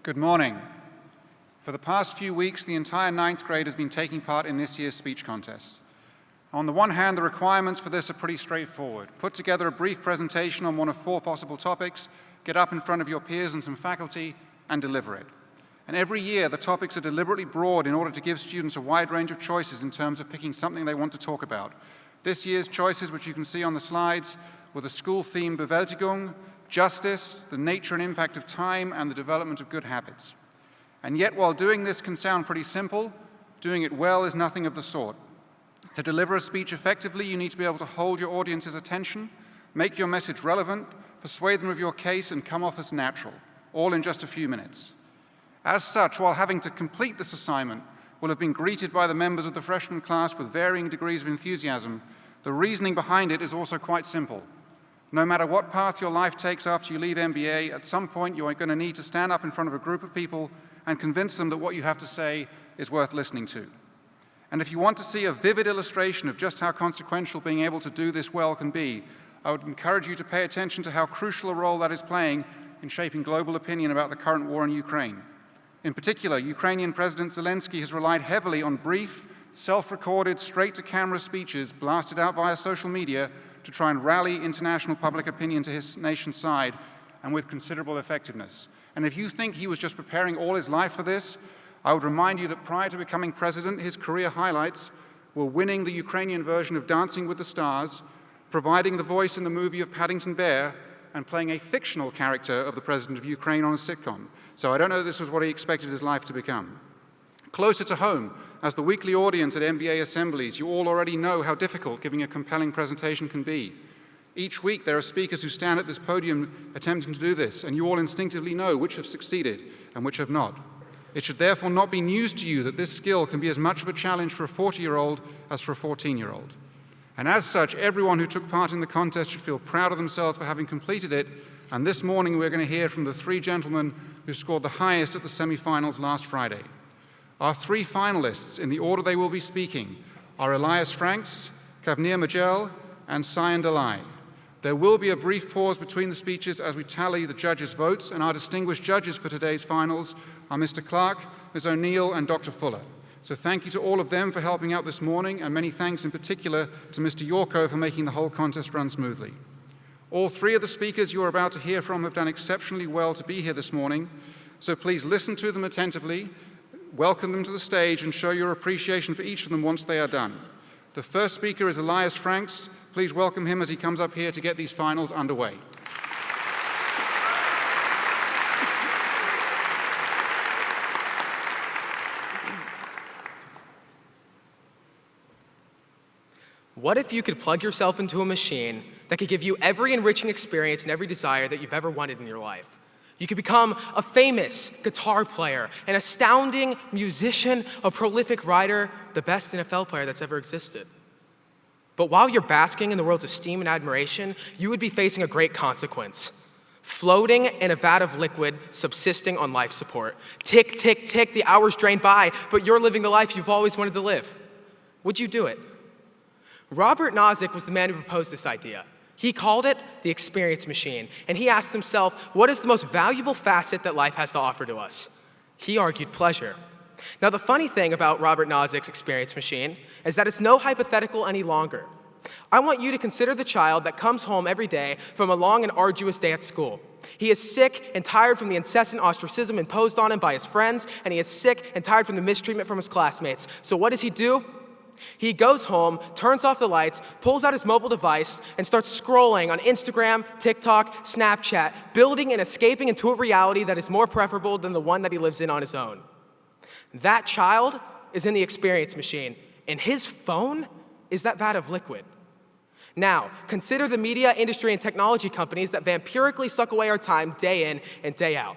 Good morning. For the past few weeks, the entire 9th grade has been taking part in this year's speech contest. On the one hand, the requirements for this are pretty straightforward. Put together a brief presentation on one of 4 possible topics, get up in front of your peers and some faculty, and deliver it. And every year, the topics are deliberately broad in order to give students a wide range of choices in terms of picking something they want to talk about. This year's choices, which you can see on the slides, were the school theme Bewältigung, justice, the nature and impact of time, and the development of good habits. And yet, while doing this can sound pretty simple, doing it well is nothing of the sort. To deliver a speech effectively, you need to be able to hold your audience's attention, make your message relevant, persuade them of your case, and come off as natural, all in just a few minutes. As such, while having to complete this assignment will have been greeted by the members of the freshman class with varying degrees of enthusiasm, the reasoning behind it is also quite simple. No matter what path your life takes after you leave MBA, at some point you are going to need to stand up in front of a group of people and convince them that what you have to say is worth listening to. And if you want to see a vivid illustration of just how consequential being able to do this well can be, I would encourage you to pay attention to how crucial a role that is playing in shaping global opinion about the current war in Ukraine. In particular, Ukrainian President Zelensky has relied heavily on brief, self-recorded, straight-to-camera speeches blasted out via social media to try and rally international public opinion to his nation's side, and with considerable effectiveness. And if you think he was just preparing all his life for this, I would remind you that prior to becoming president, his career highlights were winning the Ukrainian version of Dancing with the Stars, providing the voice in the movie of Paddington Bear, and playing a fictional character of the president of Ukraine on a sitcom. So I don't know that this was what he expected his life to become. Closer to home, as the weekly audience at MBA assemblies, you all already know how difficult giving a compelling presentation can be. Each week there are speakers who stand at this podium attempting to do this, and you all instinctively know which have succeeded and which have not. It should therefore not be news to you that this skill can be as much of a challenge for a 40-year-old as for a 14-year-old. And as such, everyone who took part in the contest should feel proud of themselves for having completed it, and this morning we're going to hear from the 3 gentlemen who scored the highest at the semifinals last Friday. Our 3 finalists, in the order they will be speaking, are Elias Franks, Kavneer Majhail, and Sayan Dalai. There will be a brief pause between the speeches as we tally the judges' votes, and our distinguished judges for today's finals are Mr. Clark, Ms. O'Neill, and Dr. Fuller. So thank you to all of them for helping out this morning, and many thanks in particular to Mr. Yorko for making the whole contest run smoothly. All 3 of the speakers you are about to hear from have done exceptionally well to be here this morning, so please listen to them attentively, welcome them to the stage, and show your appreciation for each of them once they are done. The first speaker is Elias Franks. Please welcome him as he comes up here to get these finals underway. What if you could plug yourself into a machine that could give you every enriching experience and every desire that you've ever wanted in your life? You could become a famous guitar player, an astounding musician, a prolific writer, the best NFL player that's ever existed. But while you're basking in the world's esteem and admiration, you would be facing a great consequence. Floating in a vat of liquid, subsisting on life support. Tick, tick, tick, the hours drain by, but you're living the life you've always wanted to live. Would you do it? Robert Nozick was the man who proposed this idea. He called it the experience machine, and he asked himself, what is the most valuable facet that life has to offer to us? He argued pleasure. Now, the funny thing about Robert Nozick's experience machine is that it's no hypothetical any longer. I want you to consider the child that comes home every day from a long and arduous day at school. He is sick and tired from the incessant ostracism imposed on him by his friends, and he is sick and tired from the mistreatment from his classmates. So what does he do? He goes home, turns off the lights, pulls out his mobile device, and starts scrolling on Instagram, TikTok, Snapchat, building and escaping into a reality that is more preferable than the one that he lives in on his own. That child is in the experience machine, and his phone is that vat of liquid. Now, consider the media industry and technology companies that vampirically suck away our time day in and day out.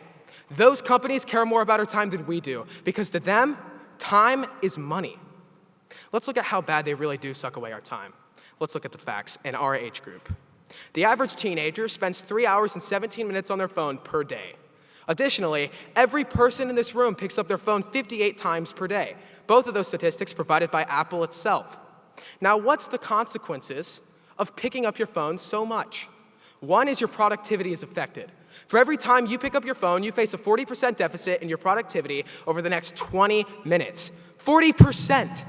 Those companies care more about our time than we do, because to them, time is money. Let's look at how bad they really do suck away our time. Let's look at the facts in our age group. The average teenager spends 3 hours and 17 minutes on their phone per day. Additionally, every person in this room picks up their phone 58 times per day. Both of those statistics provided by Apple itself. Now, what's the consequences of picking up your phone so much? One is your productivity is affected. For every time you pick up your phone, you face a 40% deficit in your productivity over the next 20 minutes. 40%!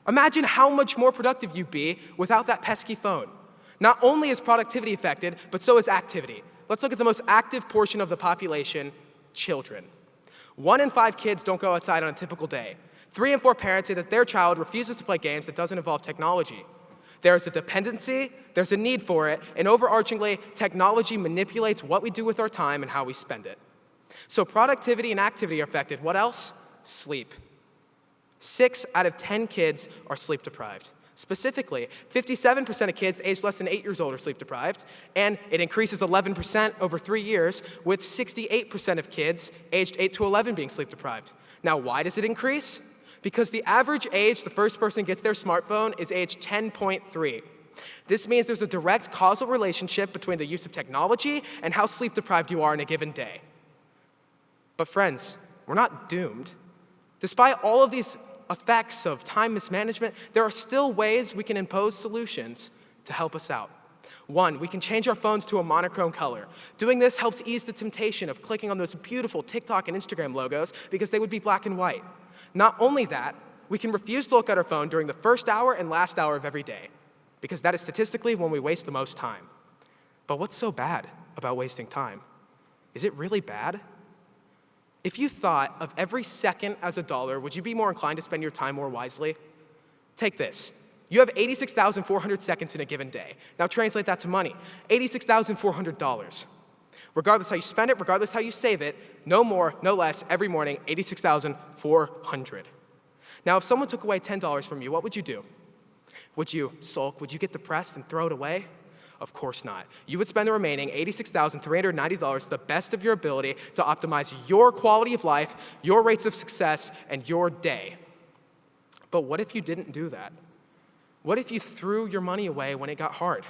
Imagine how much more productive you'd be without that pesky phone. Not only is productivity affected, but so is activity. Let's look at the most active portion of the population, children. 1 in 5 kids don't go outside on a typical day. 3 in 4 parents say that their child refuses to play games that doesn't involve technology. There's a dependency, there's a need for it, and overarchingly, technology manipulates what we do with our time and how we spend it. So productivity and activity are affected. What else? Sleep. 6 out of 10 kids are sleep deprived. Specifically, 57% of kids aged less than 8 years old are sleep deprived, and it increases 11% over 3 years, with 68% of kids aged 8 to 11 being sleep deprived. Now, why does it increase? Because the average age the first person gets their smartphone is age 10.3. This means there's a direct causal relationship between the use of technology and how sleep deprived you are in a given day. But friends, we're not doomed. Despite all of these effects of time mismanagement, there are still ways we can impose solutions to help us out. 1, we can change our phones to a monochrome color. Doing this helps ease the temptation of clicking on those beautiful TikTok and Instagram logos because they would be black and white. Not only that, we can refuse to look at our phone during the first hour and last hour of every day, because that is statistically when we waste the most time. But what's so bad about wasting time? Is it really bad? If you thought of every second as a dollar, would you be more inclined to spend your time more wisely? Take this. You have 86,400 seconds in a given day. Now translate that to money. $86,400. Regardless how you spend it, regardless how you save it, no more, no less, every morning, $86,400. Now, if someone took away $10 from you, what would you do? Would you sulk? Would you get depressed and throw it away? Of course not. You would spend the remaining $86,390 to the best of your ability to optimize your quality of life, your rates of success, and your day. But what if you didn't do that? What if you threw your money away when it got hard?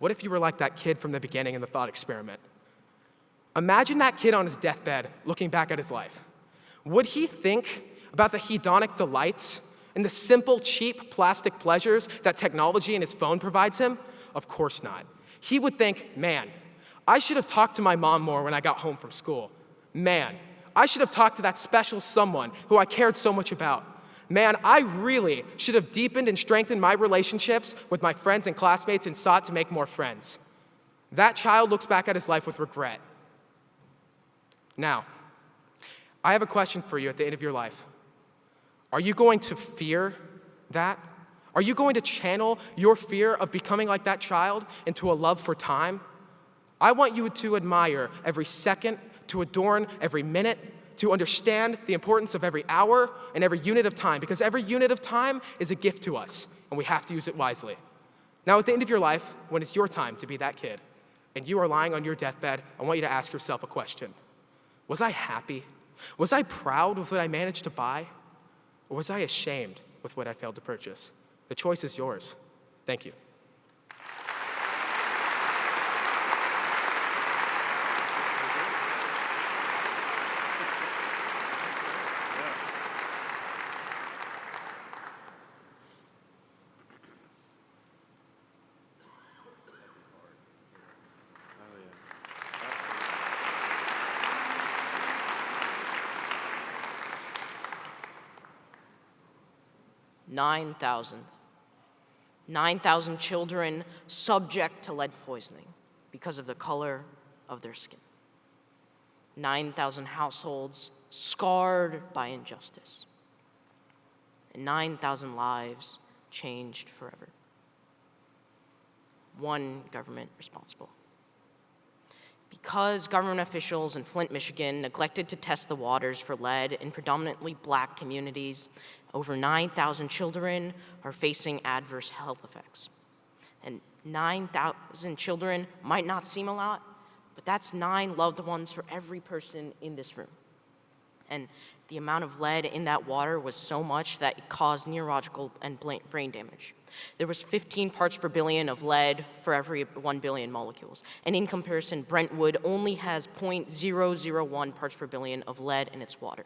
What if you were like that kid from the beginning in the thought experiment? Imagine that kid on his deathbed looking back at his life. Would he think about the hedonic delights and the simple, cheap plastic pleasures that technology and his phone provides him? Of course not. He would think, man, I should have talked to my mom more when I got home from school. Man, I should have talked to that special someone who I cared so much about. Man, I really should have deepened and strengthened my relationships with my friends and classmates and sought to make more friends. That child looks back at his life with regret. Now, I have a question for you at the end of your life. Are you going to fear that? Are you going to channel your fear of becoming like that child into a love for time? I want you to admire every second, to adorn every minute, to understand the importance of every hour and every unit of time, because every unit of time is a gift to us, and we have to use it wisely. Now, at the end of your life, when it's your time to be that kid, and you are lying on your deathbed, I want you to ask yourself a question. Was I happy? Was I proud with what I managed to buy? Or was I ashamed with what I failed to purchase? The choice is yours. Thank you. $9,000. 9,000 children subject to lead poisoning because of the color of their skin. 9,000 households scarred by injustice. And 9,000 lives changed forever. One government responsible. Because government officials in Flint, Michigan neglected to test the waters for lead in predominantly black communities, over 9,000 children are facing adverse health effects. And 9,000 children might not seem a lot, but that's 9 loved ones for every person in this room. And the amount of lead in that water was so much that it caused neurological and brain damage. There was 15 parts per billion of lead for every 1 billion molecules. And in comparison, Brentwood only has 0.001 parts per billion of lead in its water.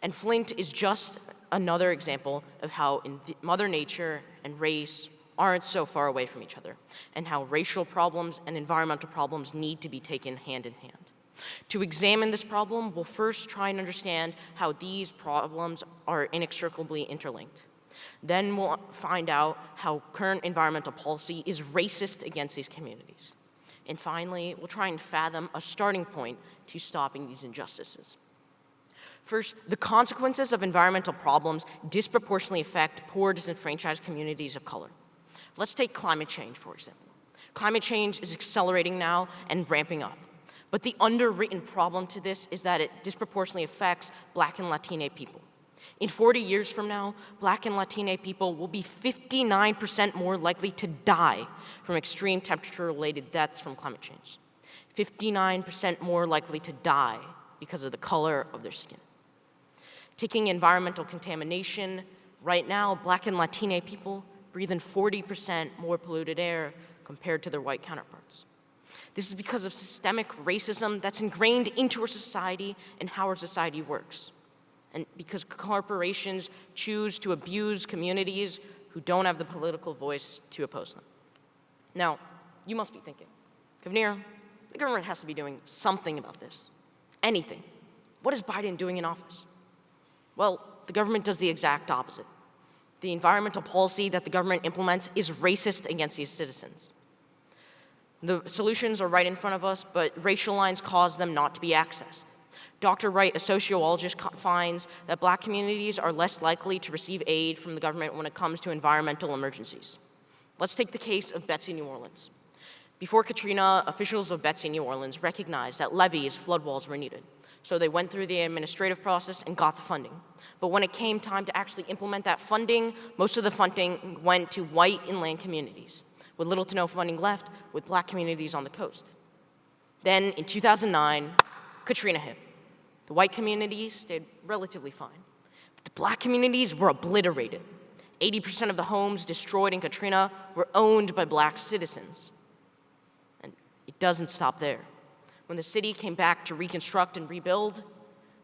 And Flint is just another example of how Mother Nature and race aren't so far away from each other, and how racial problems and environmental problems need to be taken hand in hand. To examine this problem, we'll first try and understand how these problems are inextricably interlinked. Then we'll find out how current environmental policy is racist against these communities. And finally, we'll try and fathom a starting point to stopping these injustices. First, the consequences of environmental problems disproportionately affect poor, disenfranchised communities of color. Let's take climate change, for example. Climate change is accelerating now and ramping up. But the underwritten problem to this is that it disproportionately affects Black and Latina people. In 40 years from now, Black and Latina people will be 59% more likely to die from extreme temperature-related deaths from climate change. 59% more likely to die because of the color of their skin. Taking environmental contamination, right now, Black and Latina people breathe in 40% more polluted air compared to their white counterparts. This is because of systemic racism that's ingrained into our society and how our society works. And because corporations choose to abuse communities who don't have the political voice to oppose them. Now, you must be thinking, Kavneer, the government has to be doing something about this. Anything. What is Biden doing in office? Well, the government does the exact opposite. The environmental policy that the government implements is racist against these citizens. The solutions are right in front of us, but racial lines cause them not to be accessed. Dr. Wright, a sociologist, finds that Black communities are less likely to receive aid from the government when it comes to environmental emergencies. Let's take the case of Betsy, New Orleans. Before Katrina, officials of Betsy, New Orleans recognized that levees, flood walls were needed. So they went through the administrative process and got the funding. But when it came time to actually implement that funding, most of the funding went to white inland communities, with little to no funding left with Black communities on the coast. Then in 2009, Katrina hit. The white communities stayed relatively fine, but the Black communities were obliterated. 80% of the homes destroyed in Katrina were owned by Black citizens. And it doesn't stop there. When the city came back to reconstruct and rebuild,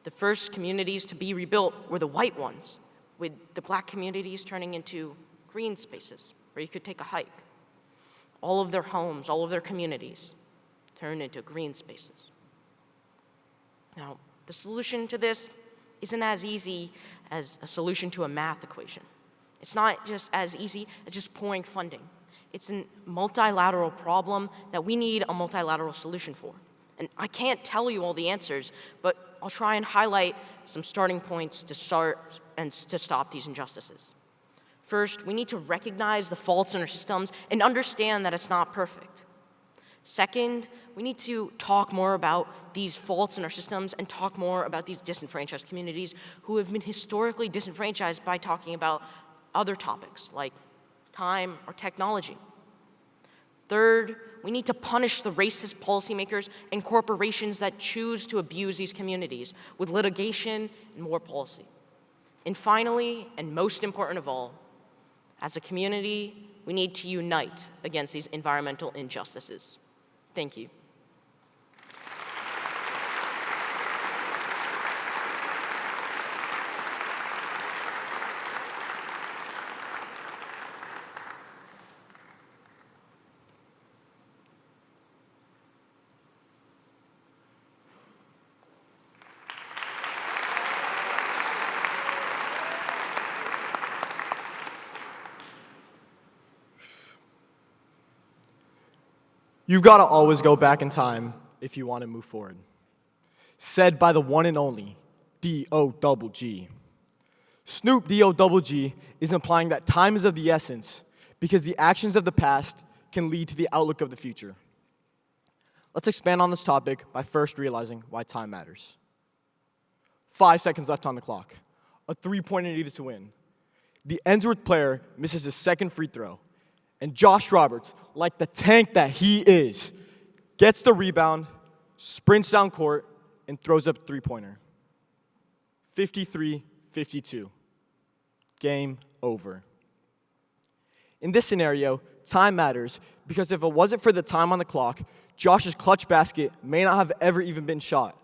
the first communities to be rebuilt were the white ones, with the Black communities turning into green spaces where you could take a hike. All of their homes, all of their communities turned into green spaces. Now, the solution to this isn't as easy as a solution to a math equation. It's not just as easy as just pouring funding. It's a multilateral problem that we need a multilateral solution for. And I can't tell you all the answers, but I'll try and highlight some starting points to start and to stop these injustices. First, we need to recognize the faults in our systems and understand that it's not perfect. Second, we need to talk more about these faults in our systems and talk more about these disenfranchised communities who have been historically disenfranchised by talking about other topics like time or technology. Third, we need to punish the racist policymakers and corporations that choose to abuse these communities with litigation and more policy. And finally, and most important of all, as a community, we need to unite against these environmental injustices. Thank you. You've got to always go back in time if you want to move forward. Said by the one and only D-O-double-G. Snoop D-O-double-G is implying that time is of the essence because the actions of the past can lead to the outlook of the future. Let's expand on this topic by first realizing why time matters. 5 seconds left on the clock. A three-pointer needed to win. The Ainsworth player misses his second free throw. And Josh Roberts, like the tank that he is, gets the rebound, sprints down court, and throws up a three-pointer. 53-52. Game over. In this scenario, time matters because if it wasn't for the time on the clock, Josh's clutch basket may not have ever even been shot.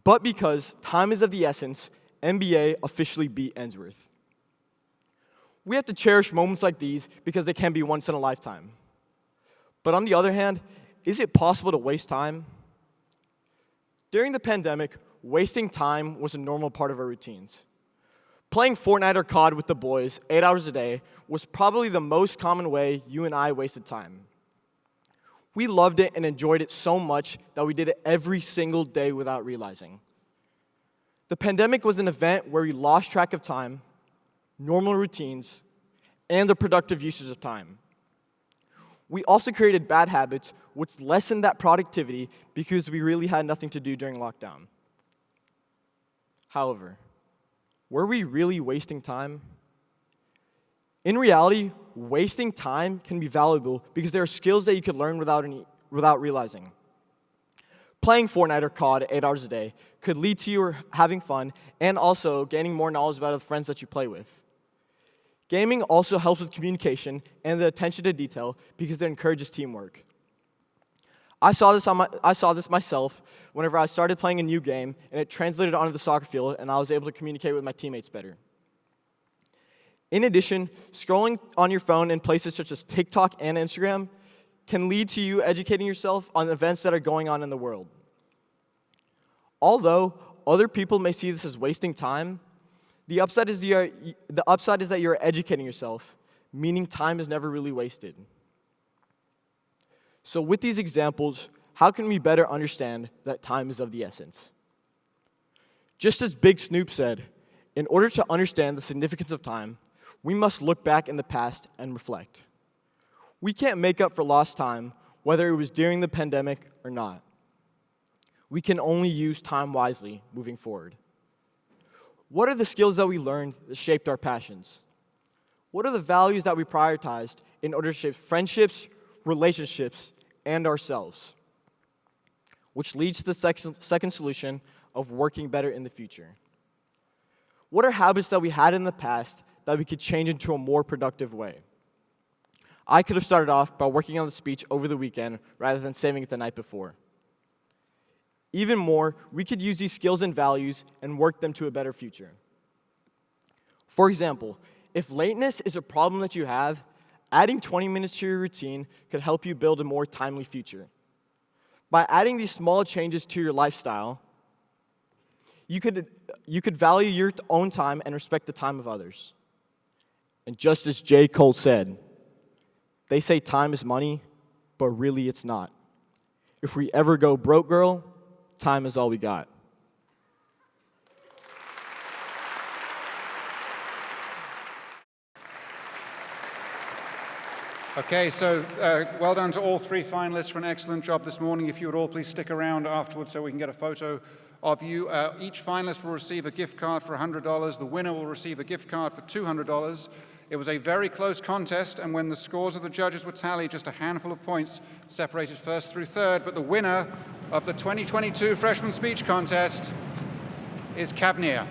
But because time is of the essence, NBA officially beat Ainsworth. We have to cherish moments like these because they can be once in a lifetime. But on the other hand, is it possible to waste time? During the pandemic, wasting time was a normal part of our routines. Playing Fortnite or COD with the boys 8 hours a day was probably the most common way you and I wasted time. We loved it and enjoyed it so much that we did it every single day without realizing. The pandemic was an event where we lost track of time, normal routines, and the productive usage of time. We also created bad habits which lessened that productivity because we really had nothing to do during lockdown. However, were we really wasting time? In reality, wasting time can be valuable because there are skills that you could learn without realizing. Playing Fortnite or COD 8 hours a day could lead to you having fun and also gaining more knowledge about the friends that you play with. Gaming also helps with communication and the attention to detail because it encourages teamwork. I saw this myself whenever I started playing a new game, and it translated onto the soccer field, and I was able to communicate with my teammates better. In addition, scrolling on your phone in places such as TikTok and Instagram can lead to you educating yourself on events that are going on in the world. Although other people may see this as wasting time, the upside is that you're educating yourself, meaning time is never really wasted. So with these examples, how can we better understand that time is of the essence? Just as Big Snoop said, in order to understand the significance of time, we must look back in the past and reflect. We can't make up for lost time, whether it was during the pandemic or not. We can only use time wisely moving forward. What are the skills that we learned that shaped our passions? What are the values that we prioritized in order to shape friendships, relationships, and ourselves? Which leads to the second solution of working better in the future. What are habits that we had in the past that we could change into a more productive way? I could have started off by working on the speech over the weekend rather than saving it the night before. Even more, we could use these skills and values and work them to a better future. For example, if lateness is a problem that you have, adding 20 minutes to your routine could help you build a more timely future. By adding these small changes to your lifestyle, you could value your own time and respect the time of others. And just as J. Cole said, they say time is money, but really it's not. If we ever go broke, girl, time is all we got. Okay, so well done to all three finalists for an excellent job this morning. If you would all please stick around afterwards so we can get a photo of you. Each finalist will receive a gift card for $100. The winner will receive a gift card for $200. It was a very close contest, and when the scores of the judges were tallied, just a handful of points separated first through third. But the winner of the 2022 Freshman Speech Contest is Kavneer.